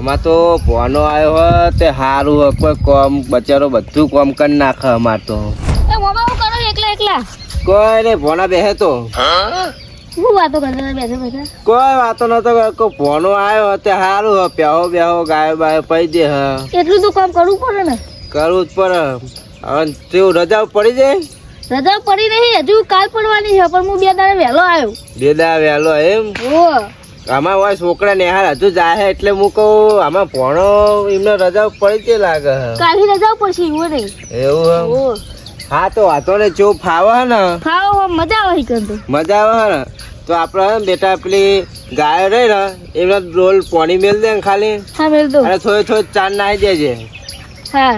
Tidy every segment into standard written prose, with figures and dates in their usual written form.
અમાર તો ભોનો આવ્યો હોય તે સારું હોય, કોઈ કોમ બચારો બધું કોમ કરી નાખે અમાર તો. એ મોમા હું કરો એકલા કોઈ નહીં, ભોના બેહે તો હું વાતો કરતા બેઠા કોઈ વાતો નતો કરતો. ભોનો આવ્યો હોય તે સારું હોય, પ્યાહો બેહો ગાયો બાયો પૈ દે હ. એટલું તો કામ કરવું પડે ને. કરવું જ પડે. હવે તેવું રજા પડી જાય. રજા પડી નહીં, હજુ કાલ પડવાની છે, પણ હું 2 દાડા વહેલો આવ્યો. 2 દાડા વહેલો એમ? આમાં હોય છોકરા નેહાર હજુ જાય એટલે હું કહું આમાં ભણો એમને રજા પડી તે લાગે. કાલની રજા પડશે એવું નહીં. એવું હા તો વાતો ને જો ફાવે હે ને, ખાવો મજા આવે તો મજા આવે હે ને તો આપડે બેટા પેલી ગાયો રહી ને એમને રોલ પાણી મેલ દે ને ખાલી. હા મેલ દો. અને થોડી ચાર નાખી દેજે. હા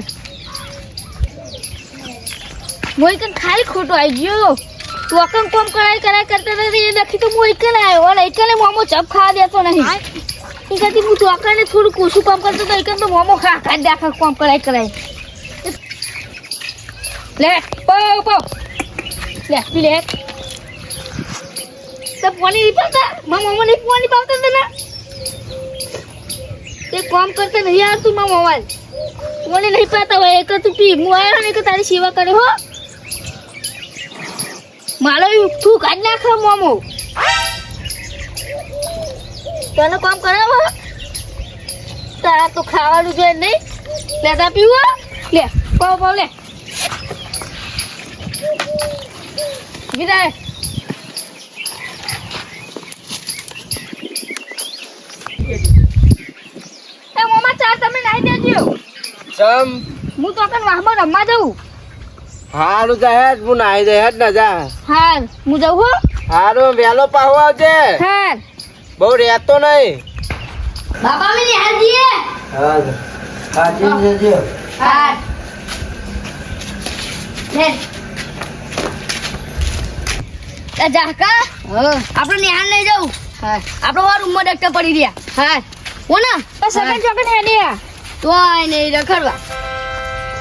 મોઈ કન ખાલી ખોટો આવી ગયો. તું અકન કોમ કરાય કરતા નથી એ લખી તો હું એકલે આવ્યો અને એકલે મોમો ચપ ખાવા દેતો નહીં. એ કહેતી હું તું અકને થોડું કોશું કામ કરતો તો એકન તો મોમો ખા દાખા કોમ કરાય. લે પાવ લે પી લે તો પાણી નહીં પાતા મોમો નહીં પાણી પાવતા તને એ કામ કરતા નહીં આવતું મારા મોબાઈલ પાણી નહીં પાતા હોય એક તું પી. હું આવ્યો ને એક તારી સેવા કરે હો. મારો તું કાઢ નાખે મોમો તને કામ કરાવો તારા તો ખાવાનું જોઈએ નહીં. લેતા પીવું લે પાવ લે વિદાય. એ મોમા ચાર તમે નાઈ દેજો. ચમ હું તો કન વાહમાં રમવા જાઉં. હારું જાય હું નાહી જાય જ ને જા. હા હું જાઉં હો. હારું વહેલો પાહો આવજે. હા બહુ રહેતો નહીં. બાપા મે નિહાલ દીએ. હા હા જી જજો. હા લે એ જાકા આપણે નિહાલ લઈ જાઉં. હા આપણો વાર રૂમમાં ડોક્ટર પડી રહ્યા. હા ઓના તો સગન ચોકન હેડ્યા તો આય નહીં રખડવા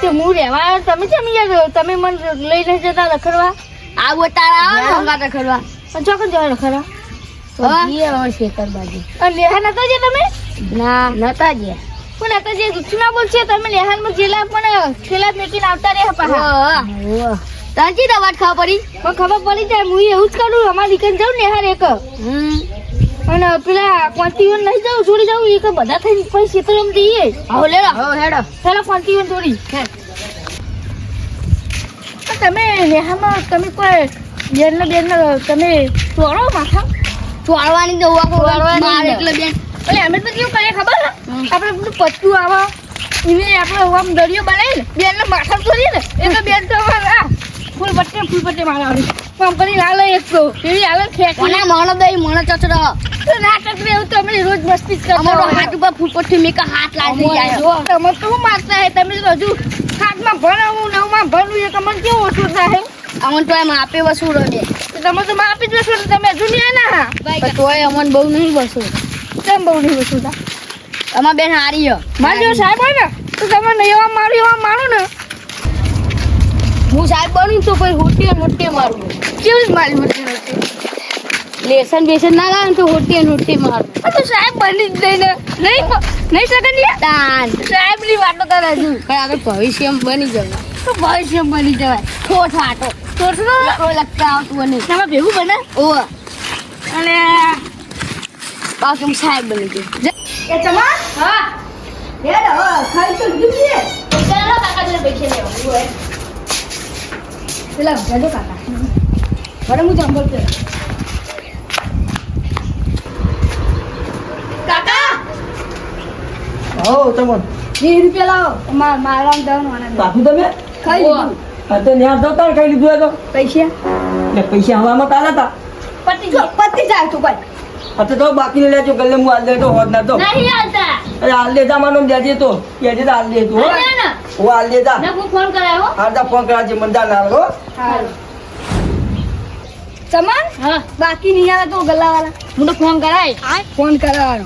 તે હું રહેવા તમે કેમ યાર તમે મને લઈને જતા રખડવા. આવો તારા આવો હંગા રખડવા પણ ચોકન જવા રખડવા. હા ઈ હવે શેતર બાજુ અને લેહા નતા જે તમે. ના નતા જે પણ નતા જે દુખના બોલ છે તમે લેહાનમાં જેલા પણ છેલા મેકીને આવતા રહે પાહા. તાંજી દવાટ ખાવા પડી પણ ખબર પડી જાય હું એવું જ કરું. અમાર દીકન જાઉં નેહાર એક અને પેલા કોંતીવન નહીં જાઉં જોડી જાઉં એક બધા થઈને પછી શેતરમ જઈએ. આવો લેડો હેડો પેલા કોંતીવન જોડી તમે નેહામાં તમે કોઈ બેન તમે ચોરો માથા ચોરવાની દવા ખવડાવવાની એટલે બેન એટલે અમે તો કેવું કરીએ ખબર ને આપણે પેલું પત્તું આવા એને આપણે આમ દરિયો બનાવી ને બેન ને માથા ચોરીએ ને એટલે બેન તો ફૂલ પટ્ટે મારવાની આમ કરી લાલે એક તો એવી હાલત ખેંચી મને મોણો દઈ મોણો ચચડો તો નાટક રે એવું તો અમે રોજ મસ્તી જ કરતા. અમારો હાથ ઉપર ફૂલ પટ્ટી મેકા હાથ લાગી જાય. તમે તો શું માગતા હે તમે તો હજુ હાથમાં ભણાવું નવમાં ભણવું એ તમને કેવું ઓછું થાય. અમન તો એમ આપે વસૂલો છે તમે તો આપી જ વસૂલ તમે હજુ નહીં ના તોય અમન બહુ નહીં વસૂલ. કેમ બહુ નહીં વસૂલ અમાર બેન હારી હો માર જો સાહેબ હોય ને તો તમે નહીં એવા મારું ને હું સાહેબ બનું તો કોઈ હોટી મારું કેવી મારી હોટી લેસન બેસન ના લાવે તો હોટી મારું તો સાહેબ બની જ નહીં સગન લે દાન સાહેબ ની વાતો કરે હજુ પણ આગળ ભવિષ્યમાં બની જવાય તો ભવિષ્યમાં બની જવાય. ઠોઠ આટો લગતા આવતું બને તમે ભેગું બને ઓ અને પાછું સાહેબ બની ગયું. એ ચમા હા હેડ હવે ખાઈ તો દીધી ચાલો કાકા જોડે પૈસા લેવા પેલા જજો કાકા બરે હું જંબલ કે કાકા હો તમન 20 રૂપિયા લાવો મારા દવાનું આના બાપુ તમે ખાઈ લીધું. અતે ન્યા તો તાર ખાઈ લીધું તો પૈસા ને પૈસા હવામાં તારા તા પતી જાય તું ભાઈ અતે તો બાકી લેજો ગલ્લે હું આલ દે તો હોદ ના તો નહીં આવતા અરે આલ દે જા માનો દેજે તો કેજે તો આલ દે તો હો આલ દે જા ના હું ફોન કરાયો આજા ફોન કરાજે મંદા ના હો હાલો ચમન હા બાકી નહીં આવે તો ગલ્લા વાળા હું તો ફોન કરાય ફોન કરાવવાનો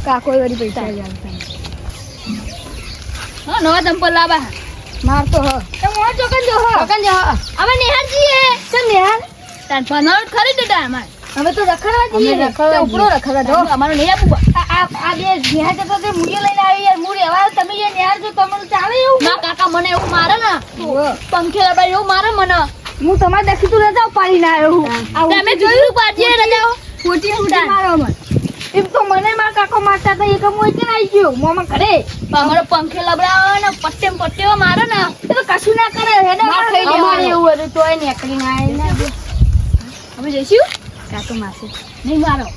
કાકો વળી પૈસા આલતા હા નવા ચંપલ લાવા માર તો હ એ મોર ચોકન જો હવે નિહાળજી હે ચલ નિહાળ તાર બનાવટ ખરી દેતા અમાર હવે તો રખડવા જઈએ ઉપરો રખડવા દો અમારો નહીં આપું આ આ બે નેહાર જતો તે મુડીએ લઈને આવી યાર મુડી હવે તમે જે નેહાર જો તમને ચાલે એવું ના કાકા મને એવું મારે ને પંખે લબાઈ એવું મારે મને હું તમારે દેખી તું રજાઓ પાડી ના આવ્યો તમે જોયું પાડીએ રજાઓ ખોટી ખોટી મારો મને એમ તો મને મારા કાકો મારતા હતા એક હું એટલે આવી ગયો મોમાં ઘરે અમારો પંખે લબડાવે ને પટ્ટે મારે ને એ તો કશું ના કરે હેડે અમારે એવું હતું તોય નીકળી ના આવી અમે જઈશું કાકો મારશે નહીં મારો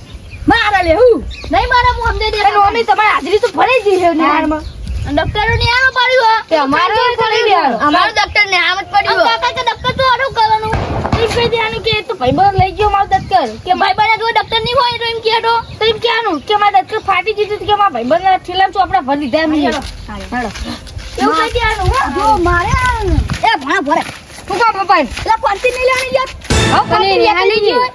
મારા લે હું નહીં મારા હું સમજે દે મમ્મી તમારી હાજરી તો ભરી જ છે નેહારમાં ડોક્ટરો ને આમ પડ્યું તે અમારો ભરી દે અમારો ડોક્ટર ને આમ જ પડ્યું કાકા કે ડોક્ટર તો આનું કરવાનું એ કહી દેવાનું કે તો ભાઈ લઈ ગયો મારો ડોક્ટર કે ભાઈ બને કોઈ ડોક્ટર નહીં હોય તો એમ કહેતો તો એમ કહેવાનું કે મારા ડોક્ટર ફાટી દીધું કે મારા ભાઈ બને ઠેલામ ચોપડા ભરી દીધા એમ હેડો એવું કહી દેવાનું જો મારે એ ભણા ભરે હું કા પપ્પા એટલે પડતી નહીં લેવાની જાત હવે પડતી લેવાની ગયો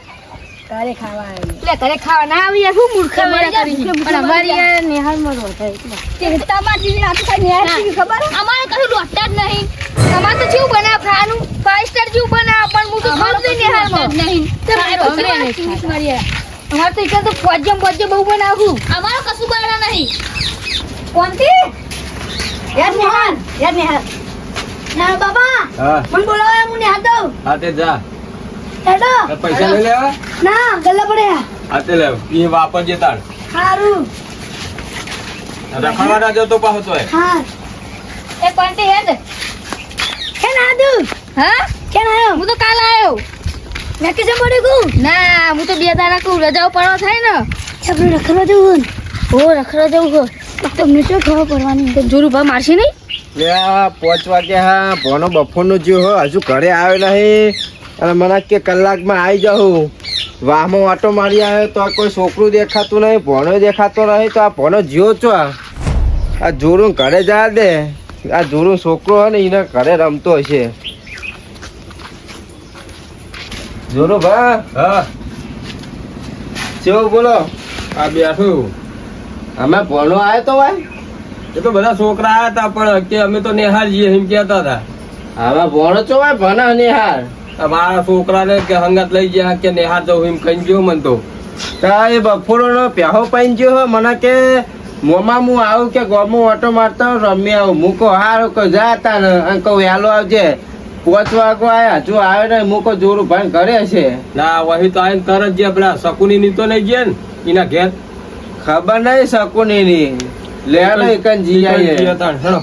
તારે ખાવા એટલે તારે ખાવા ના આવી શું મૂર્ખા બડા કરી પણ અમારી નેહાલ માં રોતા એટલે તમારી દીદી આ તો કઈ નેહાલ ની ખબર અમારે કશું રોતા જ નહીં તમારે તો જેવું બનાવ ખાવાનું 5 સ્ટાર જેવું બનાવ પણ હું તો ખાવ જ નેહાલ માં નહીં અમારે તો એક તો ફોજમ બહુ બનાવું અમારો કશું બના નહીં કોણથી યાર નેહાલ ના બાબા હા મને બોલાવો હું નેહાલ દઉં હા તે જા હેડો પૈસા લઈ લેવા ના ગલ્લા પડ્યા હા તે લે એ વાપરજે તાણ સારું રખડવાના જો તો પાછો તોય હા એ કોન્ટી હેડ કે ના દુ હા કે ના આયો હું તો કાલ આયો વેકેશન પડી ગયું ના હું તો 2 દાડા કો રજાઓ પડવા થાય ને આપણે રખડવા જવું હો રખડવા જવું હો તમને શું ખબર પડવાની તો જોરું ભા મારશે નહીં લે આ 5 વાગે હા ભોનો બફોરનો જ્યો હો હજુ ઘરે આવ્યો નહીં અને મને કે કલાકમાં આવી જાઉં વાહમાં વાટો મારી આવ્યો તો આ કોઈ છોકરું દેખાતું નહીં ભોનો દેખાતો નહીં તો આ ભોનો જ્યો છો આ જોરું ઘરે જા દે આ જોરું છોકરો હોય ને એને ઘરે રમતો હશે જોરું ભા હા કેવું બોલો આ બેઠું અમે ભોનો આવ્યો તો ભાઈ એ તો બધા છોકરા આવ્યા હતા પણ કે અમે તો નિહાળ જઈએ એમ કહેતા હતા. હવે ભોણો છો ભાઈ ભણા નિહાળ આ મારા છોકરાને કે હંગાત લઈ ગયા કે નિહાળ જવું એમ કહી ગયો મને તો. તા એ બફોરોનો પ્યાહો પાઈ ગયો હો મને કે મોમાં હું આવું કે ગોમું ઓટો મારતો રમી આવું હું કહું હારું કહું જા તા ને અને કહું વહેલો આવજે 5 વાગો આવ્યા હજુ આવે ને હું કહું જોરું ભાઈ ઘરે છે ના વહી તો આવીને તરત જે પેલા શકુની ની તો નહીં ગયા ને એના ઘેર ખબર નહીં શકુની ની લેલો એકન જી આવીએ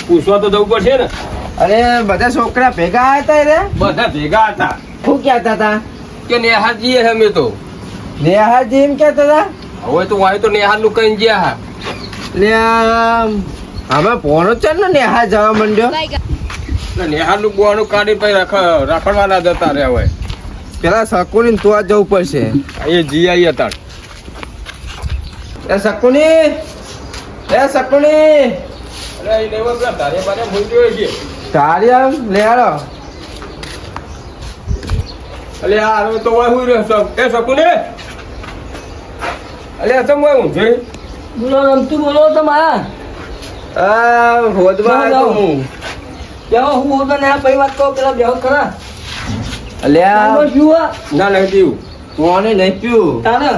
પૂછવા તો જવું પડશે ને. અરે બધા છોકરા ભેગા આવ્યા તા રે બધા ભેગા હતા શું કહેતા હતા કે નિહાળ જઈએ અમે તો. નેહાજી એમ કહેતા હતા હવે તો વાય તો નિહાળ નું કઈ ગયા હા. લે અમે ભોણો છે ને નેહા જવા માંડ્યો નિહાળ નું બોવાનું કાઢી પછી રખડવાના જતા રહ્યા હોય. પેલા શકુની તો આ જવું પડશે એ જી આવી હતા. એ શકુની એ શકુની અરે એ લેવા પેલા તારે મારે મૂક્યો છે. તારી આમ લે હાલો અલે આ હવે તો વાય હુઈ રહ્યો એ શકુને અલે આ તમે હું છે બોલો રમતું બોલો તમારા આ હોદવા આવ્યો હું બેહો હું બોલતો ને આ પઈ વાત કહો પેલા બેહો ખરા અલ્યા જુઓ ના નહીં પીવું કોને નહીં પીવું તાને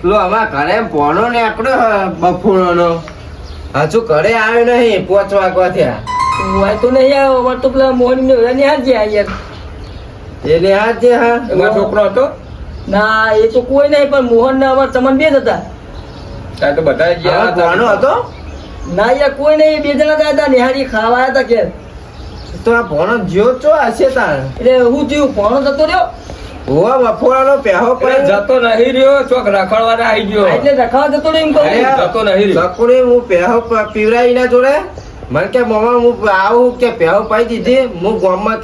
પેલો અમારા ઘરે પોનો નીકળ્યો બફોરનો હજુ ઘરે આવ્યો નહીં 5 વાગવા થયા વાય તો નહીં આવ્યો અમારે તો પેલા મોહન ને નિહાળ જે આ યાર એટલે આ જે હા એમાં છોકરો હતો ના એ તો કોઈ નહીં પણ મોહન ને અમારે તમને બે જ હતા. ત્યાં તો બધા હા, ગયા કોનો હતો ના યાર કોઈ નહીં બે જણા જ હતા નિહાળી ખાવા આવ્યા હતા કે તો આ ભોણો જ્યો ચો હશે તાર એટલે હું થયું ભણો જતો રહ્યો હોવા બફોરાનો પહેવો એટલે પડ્યો જતો નહીં રહ્યો ચોક રખડવાના આવી ગયો. એટલે રખાવા જતો રહ્યો એમ કહું અરે, જતો નહીં રહ્યો. શકુની હું પહેવો પીવરાઈ ના જોડે મને કે મમ્મા હું આવું કે પહેવો પાઈ દીધી હું ગામમાં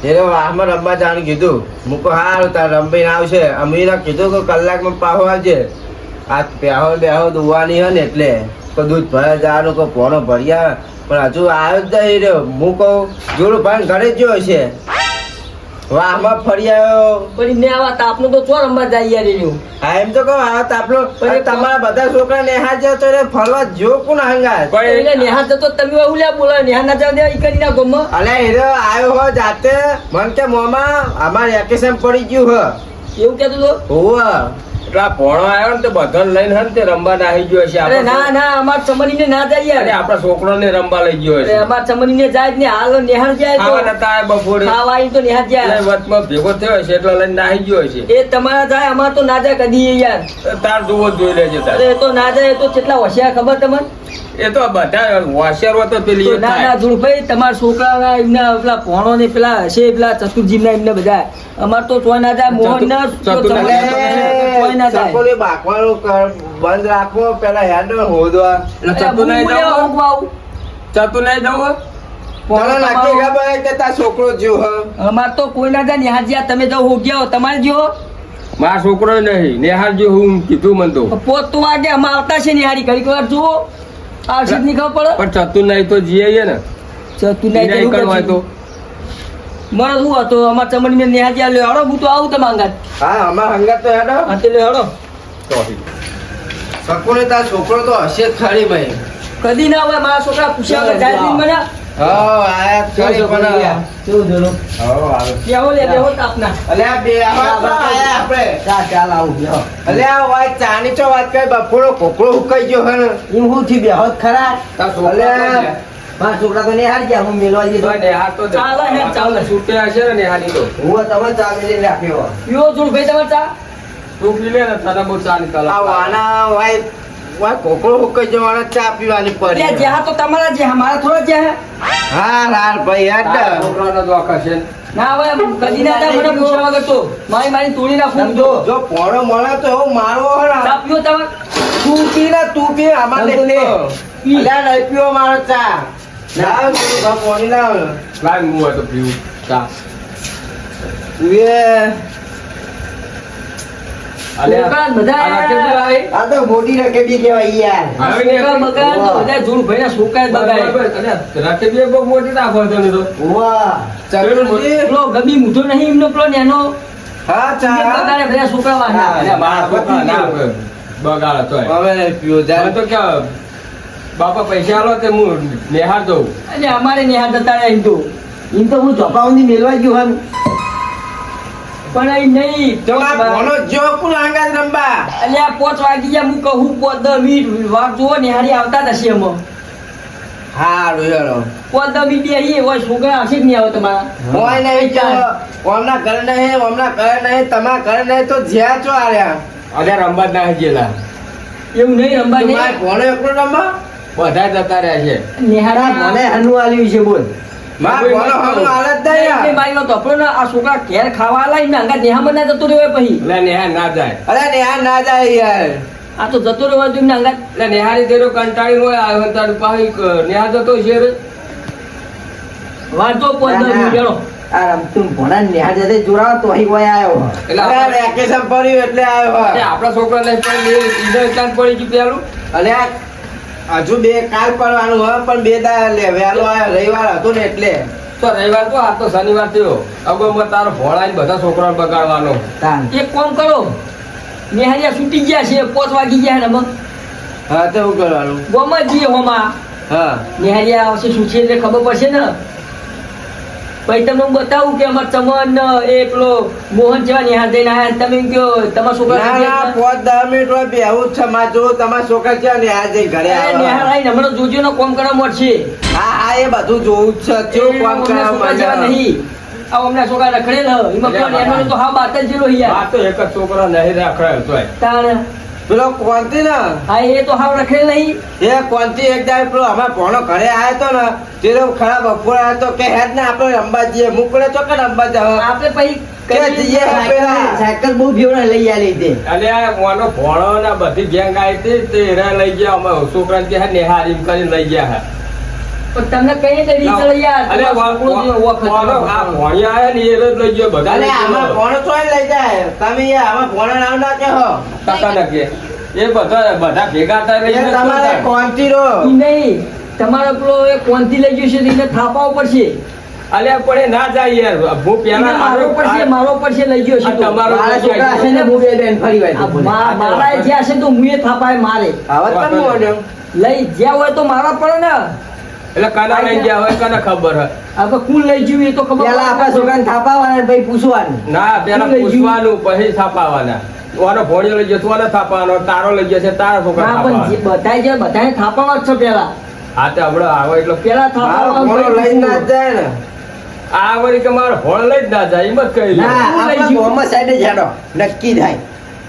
એને આમાં રમવા જવાનું કીધું હું કહું હારું તાર રમીને આવશે અમીને કીધું કે કલાકમાં પાહો આવજે આ પહેવો બેહો દુવાની હે ને એટલે તો દૂધ ભરે જવાનું કે ભોણો ભર્યા પણ હજુ આવ્યો જ નહીં રહ્યો હું કહું જોડું ભાઈ ઘરે જ ગયો છે વાહમાં ફરી આવ્યો પછી ને આવા તાપનું તો ચો રમવા જાય યાર એનું હા એમ તો કહું આ તાપલો તમારા બધા છોકરા નેહા જાય તો એને ફરવા જો કોણ હંગાત પણ એટલે નિહાળ જતો તમે એવું લ્યા બોલો નિહાળ ના જાવ દે ઈ કરી ના ગમમાં અલે હીરો આવ્યો હો જાતે મન કે મોમાં અમાર વેકેશન પડી ગયું હ એવું કહેતું તો હોવ પેલા ભોણો આવ્યો ને તો બધાને લઈને હે ને તે રમવા નાહી ગયો છે અરે ના ના અમાર ચમનીને ના જાય અરે યાર આપણા છોકરોને રમવા લઈ ગયો અરે છે અમાર ચમનીને જાય જ ને હાલ નિહાળ જાય ખાવા તો નતા આયા બપોરે ખાવા આવી તો નિહાળ એટલે જાય વચમાં ભેગો થયો છે એટલે લઈને નાહી ગયો છે એ તમારા જાય અમાર તો ના જાય કદી યાર તાર જોવો જ જોઈ લેજે તાર અરે એ તો ના જાય એ તો કેટલા હોશિયાર ખબર તમને એ તો બધા હોશિયાર તો પેલી તો એ ના ના થાય. ધૂળભાઈ તમારા છોકરાના એમના પેલા ભોણો ને પેલા હશે પેલા ચતુરજીના એમને બધા અમાર તો તોય ના જાય મોહન ના ચતુર ના તોય ના જાય સકોને બાકવાનું બંધ રાખો પેલા હેન્ડ હોદવા એટલે ચતું નહીં જવું ચતું નહીં જવું તને નાખી ખબર કે તાર છોકરો જીવ હ અમાર તો કોઈ ના જાય નિહાળ જ્યાં તમે જાઓ હો ગયા તમારે જો મારા છોકરો નહીં નિહાળ જો હું કીધું મને તો પોત તો વાગે અમાર આવતા છે નિહાળી ઘડીક વાર જુઓ આવશે જ નહીં ખબર પડે પણ ચતું નહીં તો જીએ ને તું નહીં નહીં કરવા તો મારે શું હતું અમાર ચમડી ને નિહાળ જ્યાં લે હડો હું તો આવું તમે અંગાત હા અમાર હંગાત તો હેડો હા તે લે હડો સકોને તાર છોકરો તો હશે જ ખરી ભાઈ કદી ના હોય મારા છોકરા પૂછ્યા વગર જાય જ નહીં મને આયા ખરી પણ કેવું જોડો આવે કેવો લે દેવો તાપના અલ્યા બે આવા તો આયા આપણે ચાલ આવું બેહો અલ્યા વાત ચાની ચો વાત કરી બફોડો કોકડો હુકાઈ ગયો હે ને એમ હું થી બેહો ખરા તાર છોકરો અલ્યા. તો છે. મારા છોકરા તો નિહાળ ગયા હું મેલવા દીધો તો નિહાળ તો ચાલે હે, ચાલે. છૂટે હશે ને નિહાળી તો હું તમે ચા મેલી રાખ્યો પીવો જોડભાઈ તમારે ચા તું પી લે ને તને બહુ ચા ની આ વાના વાય વાય કોકડો હુકાઈ ગયો વાના ચા પીવાની એટલે પડી જ્યાં તો તમારા જ્યાં મારા થોડા જ્યાં હા લાલ ભાઈ યાદ છોકરાનો તો આખા છે ના હવે કદી ના થાય મને પૂછ્યા વગર તો મારી તોડી નાખું જો જો પોણો મળે તો એવું મારવો હે ને. ચા પીવો તમે તું પી ને તું પી અમારે નંદુ લે. પી અલ્યા નહીં પીવો મારો ચા લાવ તું તો પોણી લાવ લાય હું હોય તો પીવું ચા એ છોકરા બધા આ રાકેશભાઈ લાવે? આ તો મોટી રકેબી કહેવાય યાર હવે છોકરા બગાડ તો બધા જોડભાઈના છોકરા જ બગાડે. અને રાકેશભાઈ બહુ મોટી રાખો તને તો વાહ ચતુરજી પેલો ગબી મૂઠો નહીં એમનો પેલો નેનો હા એ ચા બગાડે બધા છોકરા વાળા. અલ્યા મારા છોકરા ના બગાડે તોય હવે નહીં પીવો હવે જા તો કે બાપા પૈસા આલો તે હું નિહાળ દઉં એટલે અમારે નિહાળ જતા રહ્યા એમ તો હું ચોપાઉની મેળવા ગયો હમ પણ એ નહીં તમાર ભણો જો કોણ આંગા રંબા એટલે આ 5 વાગી ગયા હું કહું 5-10 મિનિટ વાર જુઓ નિહાળી આવતા જ હશે એમાં હારું હેરો 5-10 મિનિટ બેહીએ હોય છોકરા હશે જ નહીં આવે તમારા હોય નહીં જો ઓમના ઘરે નહીં ઓમના ઘરે નહીં તમારા ઘરે નહીં તો જ્યાં ચો આર્યા અરે રંબા જ ના ગયેલા એવું નહીં રમવા તમાર નહીં ભણો એકલો રંબા બધા જતા રહ્યા છે નિહાળા મને હનુ આલ્યું છે બોલ માર ભણો હનુ હાલત નહીં એટલે યાર મારી વાત સાંભળો ને, આ છોકરા ઘેર ખાવા લાવી ને અંગા નેહામાં ના જતો રહ્યો પછી એટલે નિહાળ ના જાય અરે ને આ ના જાય યાર આ તો જતો રહ્યો તો એમને અંગા એટલે નિહાળી તેરો કંટાળી હોય આવ્યો તાર પાછી નિહાળ જતો છે રે. વાંચો 5-10 મિનિટ બેઠો. આ રમતું ભણા ન્યા જતે જોરાવ તો અહીં હોય આવ્યો એટલે અરે આપણે- વેકેશન પડ્યું એટલે આવ્યો અરે આપણા છોકરાને પણ ઈદર એટલા જ પડી ગયું પેલું અરે આ હજુ બે કાલ પડવાનું હોય પણ બે દા લે વહેલો આવ્યો રવિવાર હતો ને એટલે તો રવિવાર તો આ તો શનિવાર થયો અગોમાં તારો ભોળા બધા છોકરાને બગાડવાનો એક કામ કરો, નિહાળિયા છૂટી ગયા છે 5 વાગી ગયા ને અમે હા તો શું કરવાનું ગોમાં જઈએ હોમાં હા નિહાળિયા આવશે શું છે એટલે ખબર પડશે ને પછી તમને હું બતાવું કે અમાર ચમન ને એ પેલો મોહન જેવા નિહાળ જઈને આયા તમે એમ કહો તમારા છોકરા ના ના 5-10 મિનિટ હોય બેહું જ છે માર જો તમારા છોકરા છે ને આ જઈ ઘરે અરે નિહાળ આવે આવીને હમણાં જોજો ને કોમ કરવા મળશે હા હા એ બધું જોવું જ છે કેવું કામ અમને છોકરા જેવા કરવા નહીં આ અમને છોકરા રખડેલ હ. એમાં પેલો નેનો તો હા બાત જ જેલો આ યાર તો એક જ છોકરા નહીં રાખે તોય તાણ પેલો કોંતી ને હા એ તો હાવ રખડેલ નહીં એ કોંતી એક દાડે પેલો અમાર ભણો ઘરે આવ્યો તો ને તે ખરાબ બપોર આવ્યો તો કે હેડ ને આપણે રમવા જઈએ મૂકડે તો કે રમવા જાવ આપણે પછી કે જઈએ પેલા સાયકલ બહુ ફેવડા લઈ આલી તે અને આ મોનો ભોળો ને બધી ગેંગ આવી હતી તે એરા લઈ ગયા અમે છોકરાને કે નિહાળ એમ કરીને લઈ ગયા હે. પણ તમને કઈ રીતે રીત લઈ યાર અરે છોકરો જેવો વખત મોનો આ ભોણિયા આયા ને એ જ લઈ ગયો બધા અરે લઈ આમાં ગયો. ભણો તોય લઈ જાય તમે યાર આમાં ભણો નામ ના કે હો કાકા ને કે એ બધા ભેગા થાય એ રહીને તમારે શું થાય? કોંતી રો ઈ નહીં તમારે પેલો એ કોનથી લઈ ગયો છે તો એને થાપાવો પડશે અલ્યા પણ એ ના જાય યાર હું એને પેલા મારો પડશે મારો પડશે લઈ ગયો છે આ તો. તમારો મારા છોકરા હશે ને હું બે બેન ફરી આ વાય મારા એ જ્યાં હશે તો મુએ થાપાય મારે હવે તમે મોડ્યો લઈ જ્યાં હોય તો મારા પડે ને એટલે કાના લઈ ગયા હોય કાને ખબર હે હવે કોણ લઈ ગયું એ તો ખબર પેલા આપણા છોકરાને થાપાવાના પછી પૂછવાનું ના પેલા શું લઈ ગયું? પૂછવાનું પછી છાપાવાના ઓનો ભોણિયો લઈ ગયો તું આને થાપાનો તારો લઈ ગયો છે તારા છોકરા ના પણ જે થાપાનો. બધાય છે બધાને થાપણો જ છે પેલા હા તે હમણાં આવે એટલે પેલા મારો થાપણો ઘોડો લઈને ના જ જાય ને આ વળી કે મારો ભોણ લઈ જ ના જાય એમ જ કહી ના. લ્યો. હું લઈ આપણા ગયો. મોહમ્મદ સાઈડે જ હેડો નક્કી થાય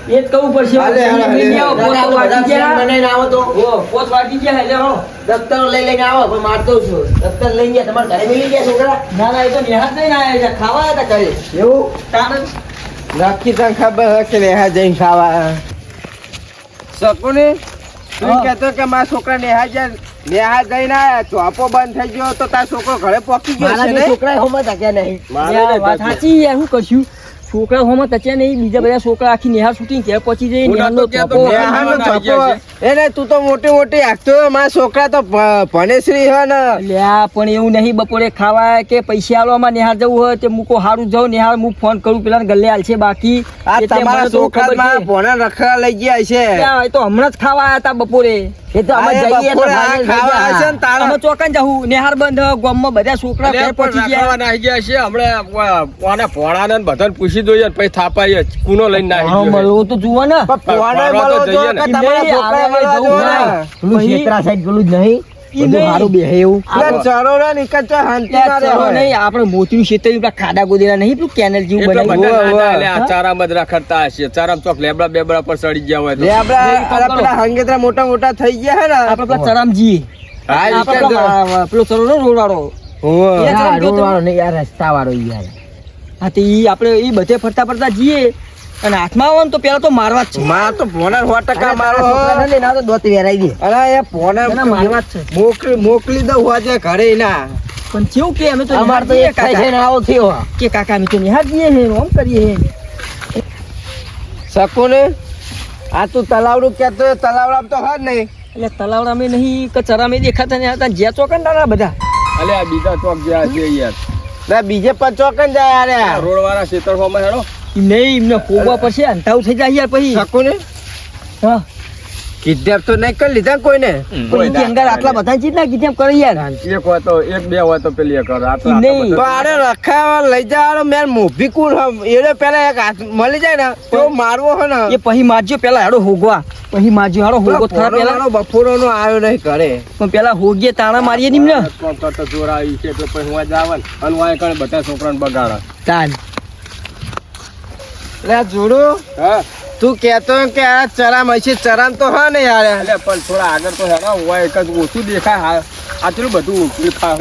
એ જ કહું પડશે હાલે, હાલે, હાલે. લઈ આવો, પોત તો વાગી ગયા. બનાવીને આવો તો ઓ, પોત વાગી ગયા એટલે હળો. દફતર લઈને આવો પણ મારતો છું દફતર લઈ ગયા તમારા ઘરે મિલી ગયા છોકરા ના ના એ તો નિહાત નહીં આયા છે ખાવા હતા ઘરે એવું તારે નક્કી તને ખબર હે કે નેહા જઈને ખાવા શકુની તું હા. કહેતો કે મારા છોકરા નેહા જઈને આયા ચોપો બંધ થઈ ગયો તો તારો છોકરો ઘરે પહોંચી ગયો છે ને છોકરા હોમાં તક્યા નહીં મારે યાર, નહીં વાત તક્યા. સાચી યાર હું કરશું છોકરા હોમાં તચ્યા નહીં બીજા બધા છોકરા આખી નિહાર શૂટિંગ ઘેર પહોંચી જઈ હું નિહારનો નહોતો કહેતો, ચોપો. નિહાર- નેહાનો આવી ચોપો ગયા એને તું તો મોટી મોટી હાંકતો હોય. મારા છોકરા તો ભણેશ્રી હે ને લ્યા પણ એવું નહીં બપોરે ખાવા કે પૈસા આલવામાં નિહાર જવું હોય તે મૂકો હારું જાઉં નિહાર હું ફોન કરું પેલા ગલ્લે હાલશે બાકી આ એટલે તમારા મને તો છોકરા ખબર મારા છે. ભોણા રખડા લઈ ગયા છે લ્યા, એ તો હમણાં જ ખાવા આયા હતા બપોરે એ તો અમે આ એ જઈએ એટલે બપોરે આ ભાઈને ખાવા લઈ આવ્યા છે ને ગયા. તારા- અમે ચોકન જાઉં નિહાર બંધ ગામમાં બધા છોકરા અરે ઘેર પણ પહોંચી ગયા રખડવા નાહી ગયા છે હમણાં આને ભોણાને ને બધાને પૂછી દઈએ પછી થાપાઈએ જ. કુનો લઈને નાહી હા, ગયો છે. મળવું તો જુઓ ને પણ ભોણાએ ફરવા તો મળવો જઈએ જોઈએ ને. કે તમારા છોકરાએ મળવા જોઈએ ને. પેલું છેતરા સાઈડ પેલું જ નહીં ઈ નહીં. સારું બેહે એવું એટલે ચરોડા નીકળતા શાંતિ ના ચલો રહેવાય. નહીં આપણે મોતીનું ક્ષેત્ર પેલા ખાડા ગોદેલા નહીં પેલું કેનલ જેવું એટલો બનાવ્યું બધા ઉવ્વ, ના ઉવ્વ. ચાલે, આ ચારામાં જ રખડતા હશે ચારામાં ચોક લેબડા બેબડા પર ચડી ગયા હોય તો. લેબડા નહીં, અરે પેલા હંગેતરા મોટા મોટા થઈ ગયા હે ને આપણે પેલા ચરામજી હા, ઈ આપણે કે પેલા પેલો ચરો ને રોડ વાળો ઉવ્વ. એ ચરમ ગયો તો. નહીં યાર રસ્તા વાળો યાર હા તે ઈ આપણે ઈ બધે ફરતા ફરતા જઈએ અને હાથમાં આવે ને તો પેલા તો મારવા જ છે માર તો ભોણા 100% મારો હો. છોકરાને લઈને આવો તો દોત વેરાઈ દે અરે એ ભોણા એના મારવા જ છે મોકલી દઉં હોજે ઘરે ના પણ કેવું કે અમે તો અમાર તો નિહાર એક જઈએ થાય છે કાકા. ને આવો થયો કે કાકા અમે તો નિહાર જઈએ હે આમ કરીએ હે શકુને આ તું તલાવડું કહેતો હોય, તલાવડામાં તો હજ નહીં એટલે તલાવડામાં નહીં કે ચરામે દેખાતા નહીં હતા જ્યાં ચોકંડાના બધા અલે આ બીજા ચોક ગયા છે યાર ના બીજે પચોકન જાય અરે આ રોડવાળા ક્ષેત્રમાં હેડો નહીં એમને ફોગવા પછી અંધાવું થઈ જાય યાર પછી શકુને હા કિડનેપ તો નહીં કરી લીધા કોઈને પણ ઈ અંદર આટલા બધા ચીજ ના કીધેમ કરી યાર એક હોય તો એક બે હોય તો પેલી એક કરો. આટલા નહીં. તો આરે રખાવા લઈ જવાનો મેં મોભી કુલ એને પેલા એક હાથ મળી જાય ને તો મારવો હે ને એ પછી મારજો પેલા હેડો હોગવા પછી મારજો હેડો હોગો થરા પેલા પેલા બપોરો નો આવ્યો નહીં કરે પણ પેલા હોગીએ તાણા મારીએ નિમ ને કોમ કરતો જોર આવી છે એટલે પછી હું જાવન અને વાય કણે બધા છોકરાને બગાડે. તાન એટલે જોડું હા તું કેતો કે આ ચરામ હશે ચરામ તો હા ને યાર એટલે પણ થોડા આગળ તો હેડો હોય એક જ ઓછું દેખાય હા આ પેલું બધું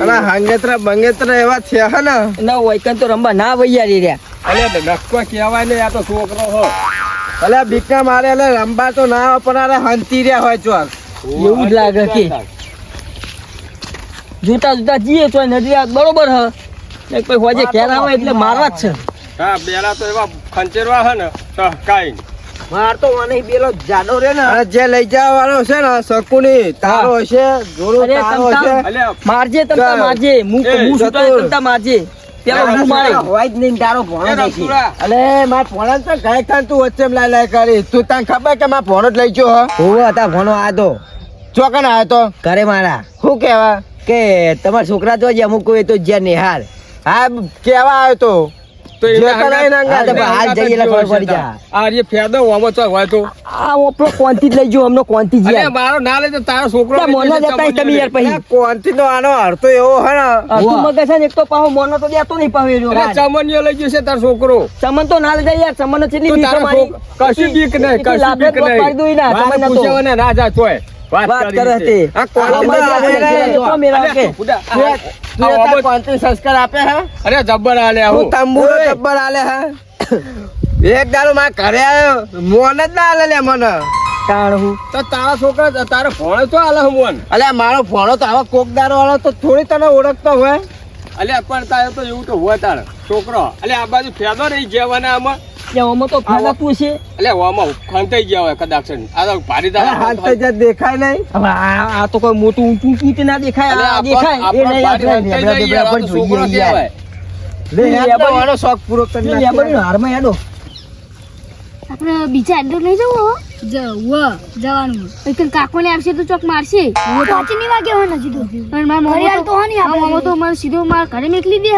અને હંગેતરા બંગેતરા એવા થયા હે ને ના હોય કન તો રંબા ના વૈયારી રહ્યા અલે નક્કો કહેવાય ને આ તો છોકરો હો અલે બીકા મારે એટલે રંબા તો ના હોય પણ અરે હંતી રહ્યા હોય ચોક એવું જ લાગે કે જોતા જોતા જઈએ તો નજરિયા બરોબર હ ને પછી હોજે ઘેર આવે એટલે મારવા જ છે હા પેલા તો એવા ખંચેરવા હે ને તો કાઈ માર તો મને પેલો જાડો રે ને જે લઈ જવા વાળો છે ને શકુની તારો હશે જોડો અરે તારો તમતા. હશે અલે મારજે તમતા મારજે હું એ, હું સુતા જતો. તમતા મારજે પેલો હું મારે હોય જ નહીં તારો ભોણો એ દેખી રમતુરા. અલે માર ભોણો તો ગઈ ખાન તું વચ્ચે લાઈ લાઈ કરી તું તને ખબર કે માર ભોણો જ લઈ ગયો હ હોવો હતા ભણો આ તો ચોકન આવ્યો તો ઘરે મારા શું કેવા કે તમારા છોકરા તો જ અમુક કોઈ તો જ્યાં નિહાર હા કેવા આવ્યો તો તો જે એના કરાય ને હા, તો અંગાત. હાલ જઈએ એટલે ખબર પડી જાય. આ જે ફેદો આમાં તો હોય તો આ ઓપલો કોનથી જ લઈ જો અમને કોનથી જ અલે યાર મારો ના લે તો તારો છોકરો ના, મોના જતા તમે યાર પછી અલા, કોણથી નો આનો અર્થ એવો હે ને તું મગજ છે ને એક તો પાહો મોનો તો દેતો નહીં પાહો એનો. અરે ચમનિયો લઈ ગયો છે તારો છોકરો ચમન તો ના લઈ જાય યાર ચમન ચેટલી તું બીક તારો મારી કશું બીક નહીં કશું લાભે બીક તો પાડી દઉં નહીં ના મારે ચમન પૂછ્યા તો વગર ના જા તોય વાત કરી કરે છે. તે આ કોણથી આ તો મજા આવે આવે ને. તો મેળા અલે કે. તું ફૂડા, તું આ- તું આ તાર બાબત- કોણથી સંસ્કાર આપે હે અરે જબ્બર આલે હું આવું તંબુરો ઓય. જબ્બર આલે હે એક દાડો માં ઘરે આવ્યો મોન જ ના આલે લે મને તાણ હું તો તારા છોકરા તારે ભણે તો આલે હમોન અલે મારો ભણો તો આવા કોકદારો વાળો તો થોડી તને ઓળખતો હોય અલે પણ તારે તો એવું તો હોય તારે છોકરો અલે આ બાજુ ફેદો રહી જવાના આમાં આમાં તો ફાયદા તું છે અલે આમાં ખંતાઈ ગયા હોય કદાચ આ તો ભારી અરે હાથ તો જ દેખાય નહીં હવે આ તો કોઈ મોટું ઊંચું ઊંચું તે ના દેખાય અલે આ આપણો- દેખાય એ આપણો નહીં ભારી આપણે ખંતાઈ જાય યાર, આ તો છોકરો કહેવાય. લે લે, યાર તો બની- મારો શોખ પૂરો કરી લેબરનો નાખ્યો. હારમાં હેડો આપણે બીજા એડો લઈ જવું હો જવાનું એક કાકોને આવશે તો ચોક મારશે પાંચની વાગે હોય હજી તો અને મારા ઘડિયાળ તો હોની આપણે. મમ્મી તો મને સીધો માર ઘરે મેકલી દે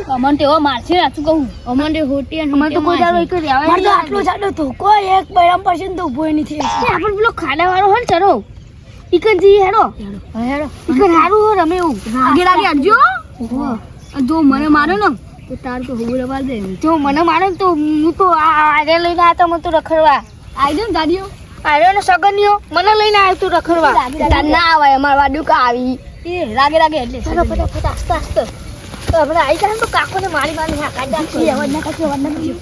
અમન તેવો મારશે સાચું કહું અમન હોટી અમન તો કોઈ દાડો એક રહેવા મારે તો આટલો જાડો તો કોઈ એક બૈરામ પડશે ને તો ઉભો ય નથી આપણે પેલો ખાડા વાળો હોય ને ચરો ઈકન જી હેડો હેડો ઈકન હારું હો રમે એવું આગે લાગે આવજો જો મને મારે ને તો તાર તો હોવું રવા દે જો મને મારે ને તો હું તો આગે લઈને આવ્યો તો મને તો રખડવા આવી દે ને ગાડીઓ આવ્યો ને સગનીઓ મને લઈને આવ્યો તું રખડવા તાર ના આવે અમાર વાડું કા આવી એ લાગે એટલે ફટાફટ આસ્તે તો આપણે આવી જાય ને તો કાકોને મારી હાકા નાખી અવાજ ના કાઢી